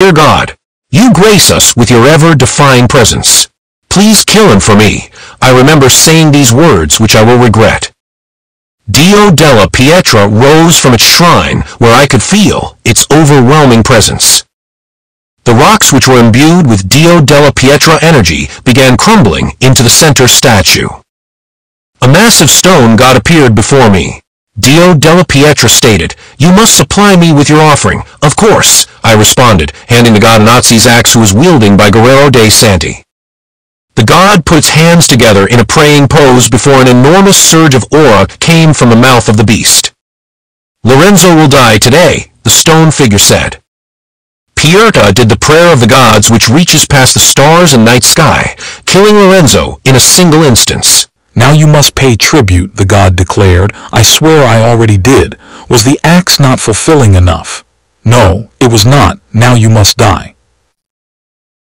Dear God, you grace us with your ever-defying presence. Please kill him for me. I remember saying these words which I will regret. Dio della Pietra rose from its shrine where I could feel its overwhelming presence. The rocks which were imbued with Dio della Pietra energy began crumbling into the center statue. A massive stone god appeared before me. Dio della Pietra stated, "You must supply me with your offering." "Of course," I responded, handing the god a Nazi's axe who was wielding by Guerrero dei Santi. The god put its hands together in a praying pose before an enormous surge of aura came from the mouth of the beast. "Lorenzo will die today," the stone figure said. Pietra did the prayer of the gods which reaches past the stars and night sky, killing Lorenzo in a single instance. "Now you must pay tribute," the god declared. "I swear I already did. Was the axe not fulfilling enough?" "No, it was not. Now you must die."